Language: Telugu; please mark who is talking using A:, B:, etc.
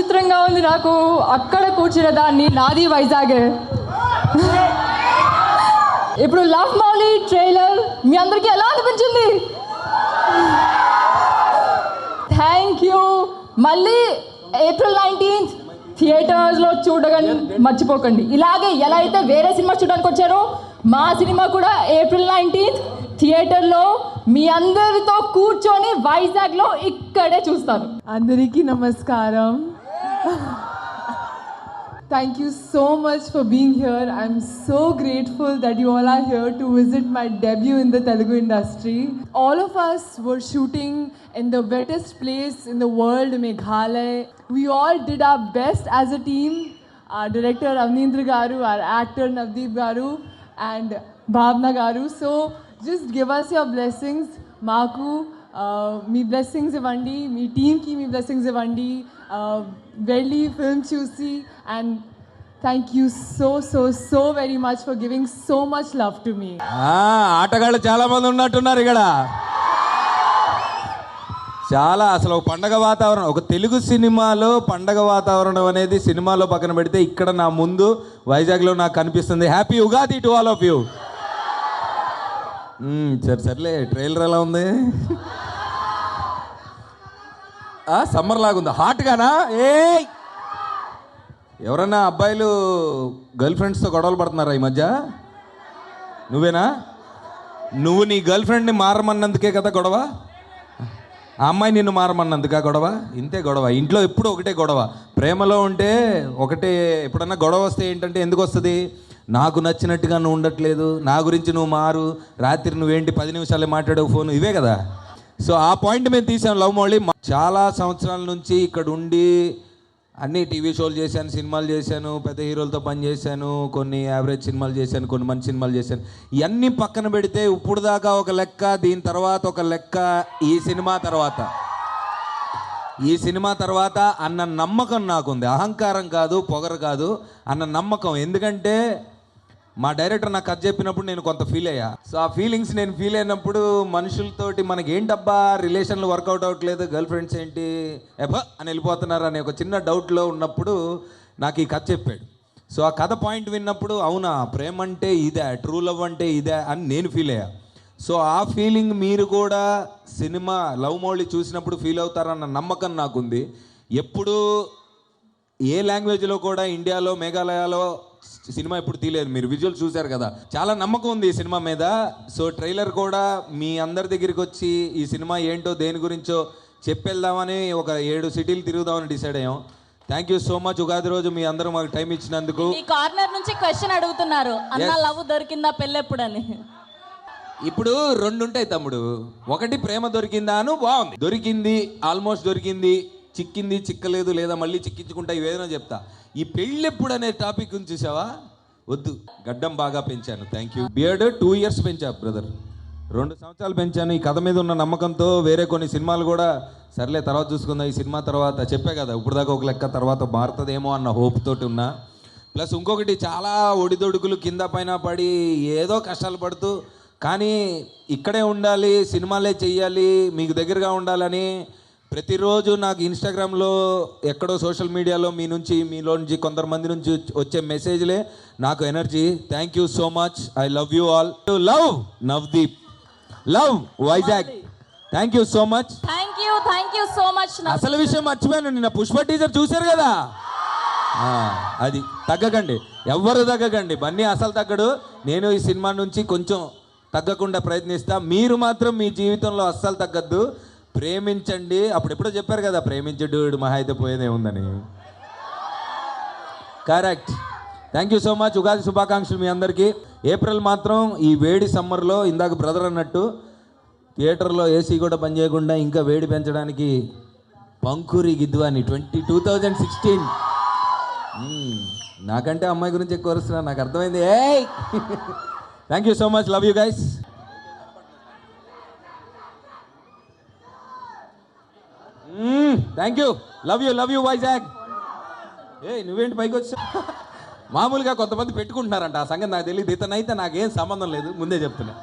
A: విచిత్రంగా ఉంది నాకు. అక్కడ కూర్చున్న దాన్ని నాది వైజాగ్. ఇప్పుడు లవ్ మౌలి ట్రైలర్ మీ అందరికీ ఎలా అనిపించింది? Thank you. మళ్ళీ April 19th థియేటర్స్లో చూడగానే మర్చిపోకండి. ఇలాగే ఎలా అయితే వేరే సినిమా చూడడానికి వచ్చారో మా సినిమా కూడా April 19th థియేటర్లో మీ అందరితో కూర్చొని వైజాగ్లో ఇక్కడే చూస్తాను.
B: అందరికీ నమస్కారం. Thank you so much for being here. I'm so grateful that you all are here to visit my debut in the Telugu industry. All of us were shooting in the wettest place in the world, Meghalaya. We all did our best as a team. Our director Avneendra Garu, our actor Navdeep Garu and Bhavna Garu. So just give us your blessings. Maku, మీ బ్లెస్సింగ్స్ ఇవ్వండి, మీ టీమ్కి మీ బ్లెస్సింగ్స్ ఇవ్వండి, వెళ్ళి ఫిల్మ్ చూసి. And thank you so so so very much for giving so much love to me.
C: ఆటగాళ్ళు చాలా మంది ఉన్నట్టున్నారు ఇక్కడ. చాలా అసలు ఒక పండగ వాతావరణం, ఒక తెలుగు సినిమాలో పండగ వాతావరణం అనేది సినిమాలో పక్కన పెడితే ఇక్కడ నా ముందు వైజాగ్లో నాకు కనిపిస్తుంది. Happy Ugadi to all of you. సర్లే, ట్రైలర్ ఎలా ఉంది? సమ్మర్ లాగుందా? హాట్గానా? ఎవరన్నా అబ్బాయిలు గర్ల్ ఫ్రెండ్స్తో గొడవలు పడుతున్నారా ఈ మధ్య? నువ్వేనా? నువ్వు నీ గర్ల్ ఫ్రెండ్ని మారమన్నందుకే కదా గొడవ? ఆ అమ్మాయి నిన్ను మారమన్నందుకా గొడవ? ఇంతే గొడవ. ఇంట్లో ఎప్పుడు ఒకటే గొడవ. ప్రేమలో ఉంటే ఒకటే. ఎప్పుడన్నా గొడవ వస్తే ఏంటంటే ఎందుకు వస్తుంది? నాకు నచ్చినట్టుగా నువ్వు ఉండట్లేదు, నా గురించి నువ్వు మారు, రాత్రి నువ్వేంటి 10 నిమిషాలే మాట్లాడవు ఫోన్, ఇవే కదా. సో ఆ పాయింట్ మేము తీసాం లవ్ మౌళి. చాలా సంవత్సరాల నుంచి ఇక్కడ ఉండి అన్ని టీవీ షోలు చేశాను, సినిమాలు చేశాను, పెద్ద హీరోలతో పనిచేశాను, కొన్ని యావరేజ్ సినిమాలు చేశాను, కొన్ని మంచి సినిమాలు చేశాను. ఇవన్నీ పక్కన పెడితే ఇప్పుడు దాకా ఒక లెక్క, దీని తర్వాత ఒక లెక్క, ఈ సినిమా తర్వాత అన్న నమ్మకం నాకుంది. అహంకారం కాదు, పొగరు కాదు, అన్న నమ్మకం. ఎందుకంటే మా డైరెక్టర్ నాకు కథ చెప్పినప్పుడు నేను కొంత ఫీల్ అయ్యా. సో ఆ ఫీలింగ్స్ నేను ఫీల్ అయినప్పుడు మనుషులతోటి మనకి ఏంటబ్బా రిలేషన్లు వర్కౌట్ అవ్వట్లేదు, గర్ల్ ఫ్రెండ్స్ ఏంటి అని వెళ్ళిపోతున్నారు అనే ఒక చిన్న డౌట్లో ఉన్నప్పుడు నాకు ఈ కథ చెప్పాడు. సో ఆ కథ పాయింట్ విన్నప్పుడు అవునా, ప్రేమ అంటే ఇదే, ట్రూ లవ్ అంటే ఇదే అని నేను ఫీల్ అయ్యా. సో ఆ ఫీలింగ్ మీరు కూడా సినిమా లవ్ మౌళి చూసినప్పుడు ఫీల్ అవుతారన్న నమ్మకం నాకుంది. ఎప్పుడు ఏ లాంగ్వేజ్లో కూడా ఇండియాలో మేఘాలయలో సినిమా ఎప్పుడు తీయలేదు. మీరు విజువల్ చూశారు కదా, చాలా నమ్మకం ఉంది ఈ సినిమా మీద. సో ట్రైలర్ కూడా మీ అందరి దగ్గరికి వచ్చి ఈ సినిమా ఏంటో దేని గురించో చెప్పేద్దామని ఒక 7 సిటీలు తిరుగుదామని డిసైడ్ అయ్యాం. Thank you so much. Ugadi రోజు మీ అందరూ మాకు టైం ఇచ్చినందుకు.
D: ఈ కార్నర్ నుంచి క్వశ్చన్ అడుగుతున్నారు, అన్న లవ్ దొరికిందా పెళ్ళెప్పుడని.
C: ఇప్పుడు 2 ఉంటాయి తమ్ముడు. ఒకటి ప్రేమ దొరికిందా అను, బాగుంది, దొరికింది, ఆల్మోస్ట్ దొరికింది, చిక్కింది, చిక్కలేదు, లేదా మళ్ళీ చిక్కించుకుంటా, ఇవేదైనా చెప్తా. ఈ పెళ్ళెప్పుడు అనే టాపిక్ గురించి చూసావా? వద్దు. గడ్డం బాగా పెంచాను, థ్యాంక్ యూ. బియర్డ్ 2 years పెంచా బ్రదర్, 2 సంవత్సరాలు పెంచాను. ఈ కథ మీద ఉన్న నమ్మకంతో వేరే కొన్ని సినిమాలు కూడా సర్లే తర్వాత చూసుకుందాం, ఈ సినిమా తర్వాత చెప్పే కదా ఇప్పుడు దాకా ఒక లెక్క, తర్వాత మారుతుందేమో అన్న హోప్ తోటి ఉన్నా. ప్లస్ ఇంకొకటి, చాలా ఒడిదొడుకులు కింద పైన పడి ఏదో కష్టాలు పడుతూ, కానీ ఇక్కడే ఉండాలి, సినిమాలే చెయ్యాలి, మీకు దగ్గరగా ఉండాలని ప్రతిరోజు నాకు ఇన్స్టాగ్రామ్లో ఎక్కడో సోషల్ మీడియాలో మీలో నుంచి కొంతమంది నుంచి వచ్చే మెసేజ్లే నాకు energy. Thank you so much. I love you all. Love Navdeep, love Vizag. Thank you so much.
D: Thank you so much.
C: అసలు విషయం మర్చిపోయాను, నిన్న పుష్ప టీజర్ చూశారు కదా, అది తగ్గకండి, ఎవ్వరు తగ్గకండి. బన్నీ అసలు తగ్గడు. నేను ఈ సినిమా నుంచి కొంచెం తగ్గకుండా ప్రయత్నిస్తా. మీరు మాత్రం మీ జీవితంలో అస్సలు తగ్గద్దు, ప్రేమించండి. అప్పుడు ఎప్పుడో చెప్పారు కదా, ప్రేమించడు మహా అయితే పోయేదే ఉందని. Correct. Thank you so much. Ugadi శుభాకాంక్షలు మీ అందరికీ. ఏప్రిల్ మాత్రం ఈ వేడి సమ్మర్లో ఇందాక బ్రదర్ అన్నట్టు థియేటర్లో ఏసీ కూడా పనిచేయకుండా ఇంకా వేడి పెంచడానికి పంకురి గిద్వాని 2016. నాకంటే అమ్మాయి గురించి ఎక్కువ వస్తున్నా, నాకు అర్థమైంది. Thank you so much. Love you guys. Thank you. Love you Vizag. నువ్వేంటి పైకి వచ్చా? మామూలుగా కొంతమంది పెట్టుకుంటున్నారంట, ఆ సంగతి నాకు తెలియదు. ఇతనైతే నాకేం సంబంధం లేదు, ముందే చెప్తున్నా.